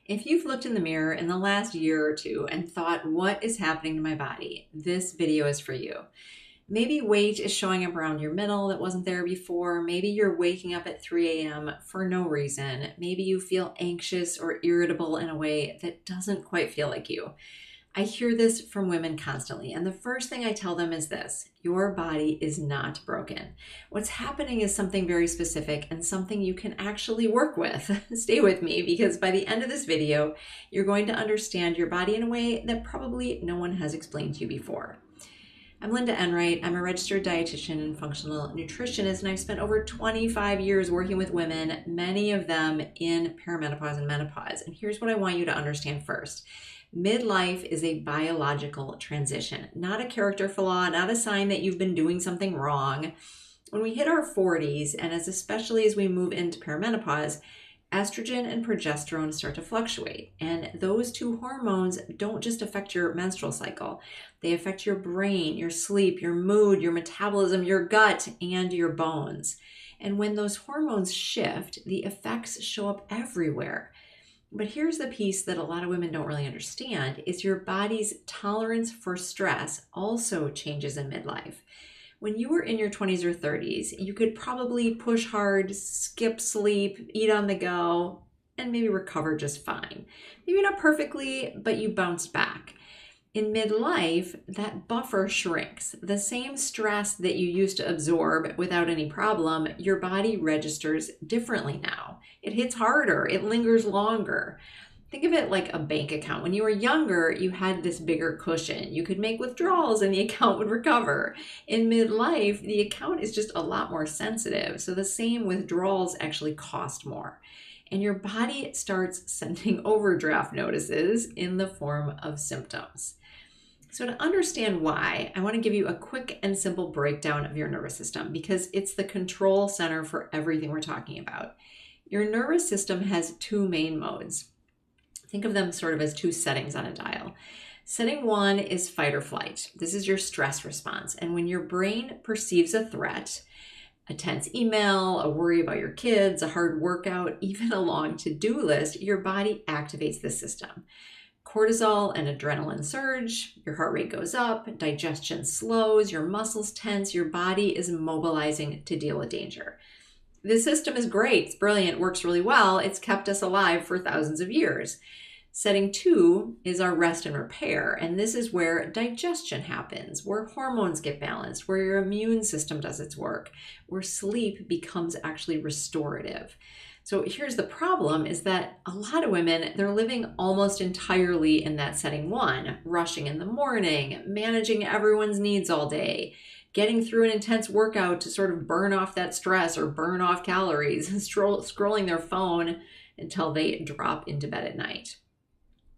If you've looked in the mirror in the last year or two and thought, what is happening to my body? This video is for you. Maybe weight is showing up around your middle that wasn't there before. Maybe you're waking up at 3 a.m. for no reason. Maybe you feel anxious or irritable in a way that doesn't quite feel like you. I hear this from women constantly, and the first thing I tell them is this: your body is not broken. What's happening is something very specific and something you can actually work with. Stay with me, because by the end of this video, you're going to understand your body in a way that probably no one has explained to you before. I'm Lynda Enright. I'm a registered dietitian and functional nutritionist, and I've spent over 25 years working with women, many of them in perimenopause and menopause. And here's what I want you to understand first. Midlife is a biological transition, not a character flaw, not a sign that you've been doing something wrong. When we hit our 40s, and especially as we move into perimenopause, estrogen and progesterone start to fluctuate. And those two hormones don't just affect your menstrual cycle. They affect your brain, your sleep, your mood, your metabolism, your gut, and your bones. And when those hormones shift, the effects show up everywhere. But here's the piece that a lot of women don't really understand is your body's tolerance for stress also changes in midlife. When you were in your 20s or 30s, you could probably push hard, skip sleep, eat on the go, and maybe recover just fine. Maybe not perfectly, but you bounced back. In midlife, that buffer shrinks. The same stress that you used to absorb without any problem, your body registers differently now. It hits harder, it lingers longer. Think of it like a bank account. When you were younger, you had this bigger cushion. You could make withdrawals and the account would recover. In midlife, the account is just a lot more sensitive. So the same withdrawals actually cost more. And your body starts sending overdraft notices in the form of symptoms. So to understand why, I want to give you a quick and simple breakdown of your nervous system because it's the control center for everything we're talking about. Your nervous system has two main modes. Think of them sort of as two settings on a dial. Setting one is fight or flight. This is your stress response. And when your brain perceives a threat, a tense email, a worry about your kids, a hard workout, even a long to-do list, your body activates the system. Cortisol and adrenaline surge, your heart rate goes up, digestion slows, your muscles tense, your body is mobilizing to deal with danger. This system is great, it's brilliant, works really well, it's kept us alive for thousands of years. Setting two is our rest and repair, and this is where digestion happens, where hormones get balanced, where your immune system does its work, where sleep becomes actually restorative. So here's the problem is that a lot of women, they're living almost entirely in that setting one, rushing in the morning, managing everyone's needs all day, getting through an intense workout to sort of burn off that stress or burn off calories, and scrolling their phone until they drop into bed at night.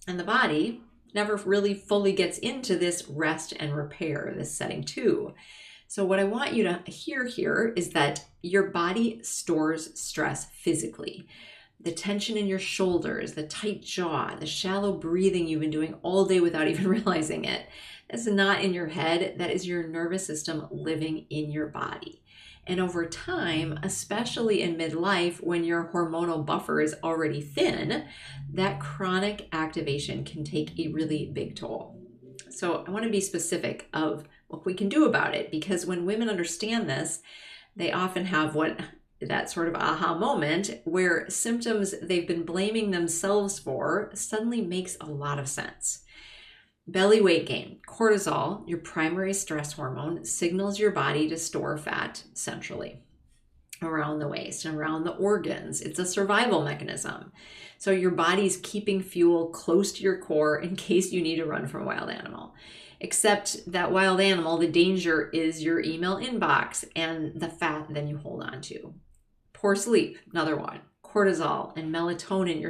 And the body never really fully gets into this rest and repair, this setting two. So what I want you to hear here is that your body stores stress physically. The tension in your shoulders, the tight jaw, the shallow breathing you've been doing all day without even realizing it. That's not in your head. That is your nervous system living in your body. And over time, especially in midlife, when your hormonal buffer is already thin, that chronic activation can take a really big toll. So I want to be specific of what we can do about it, because when women understand this, they often have that sort of aha moment where symptoms they've been blaming themselves for suddenly makes a lot of sense. Belly weight gain. Cortisol, your primary stress hormone, signals your body to store fat centrally around the waist and around the organs. It's a survival mechanism. So your body's keeping fuel close to your core in case you need to run from a wild animal. Except that wild animal, the danger is your email inbox and the fat then you hold on to. Poor sleep, another one. Cortisol and melatonin,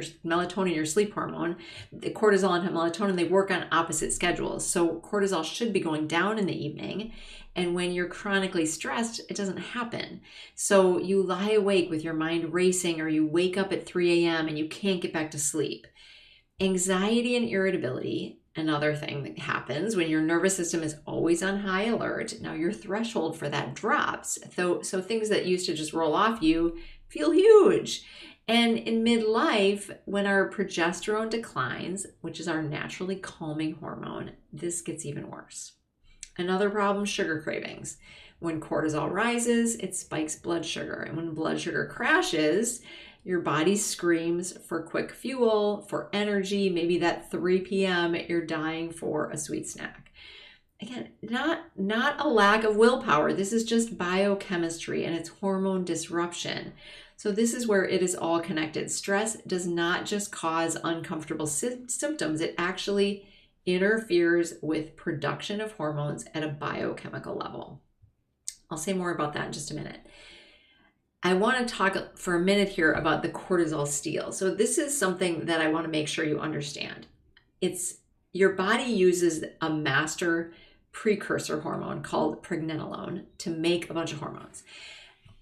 your sleep hormone, the cortisol and melatonin, they work on opposite schedules. So cortisol should be going down in the evening. And when you're chronically stressed, it doesn't happen. So you lie awake with your mind racing, or you wake up at 3 a.m. and you can't get back to sleep. Anxiety and irritability, another thing that happens when your nervous system is always on high alert. Now your threshold for that drops. So things that used to just roll off you feel huge. And in midlife, when our progesterone declines, which is our naturally calming hormone, this gets even worse. Another problem, sugar cravings. When cortisol rises, it spikes blood sugar. And when blood sugar crashes, your body screams for quick fuel, for energy. Maybe that 3 p.m. you're dying for a sweet snack. Again, not a lack of willpower. This is just biochemistry and it's hormone disruption. So this is where it is all connected. Stress does not just cause uncomfortable symptoms. It actually interferes with production of hormones at a biochemical level. I'll say more about that in just a minute. I want to talk for a minute here about the cortisol steal. So this is something that I want to make sure you understand. It's your body uses a master precursor hormone called pregnenolone to make a bunch of hormones,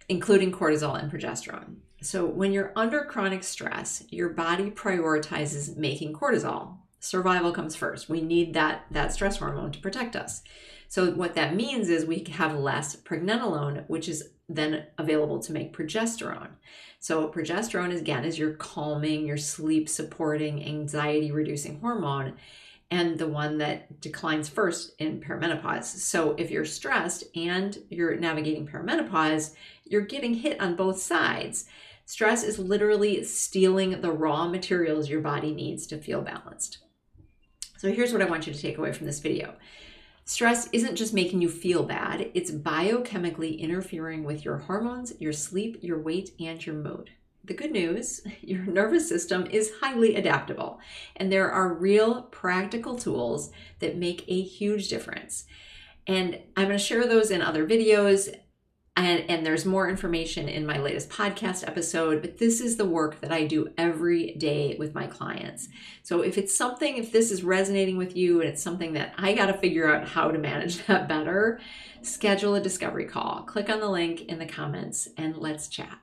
including cortisol and progesterone. So when you're under chronic stress, your body prioritizes making cortisol. Survival comes first. We need that stress hormone to protect us. So what that means is we have less pregnenolone, which is then available to make progesterone. So progesterone, is your calming, your sleep supporting, anxiety reducing hormone, and the one that declines first in perimenopause. So if you're stressed and you're navigating perimenopause, you're getting hit on both sides. Stress is literally stealing the raw materials your body needs to feel balanced. So here's what I want you to take away from this video. Stress isn't just making you feel bad, it's biochemically interfering with your hormones, your sleep, your weight, and your mood. The good news, your nervous system is highly adaptable, and there are real practical tools that make a huge difference. And I'm going to share those in other videos, and there's more information in my latest podcast episode, but this is the work that I do every day with my clients. So if this is resonating with you and it's something that I got to figure out how to manage that better, schedule a discovery call. Click on the link in the comments and let's chat.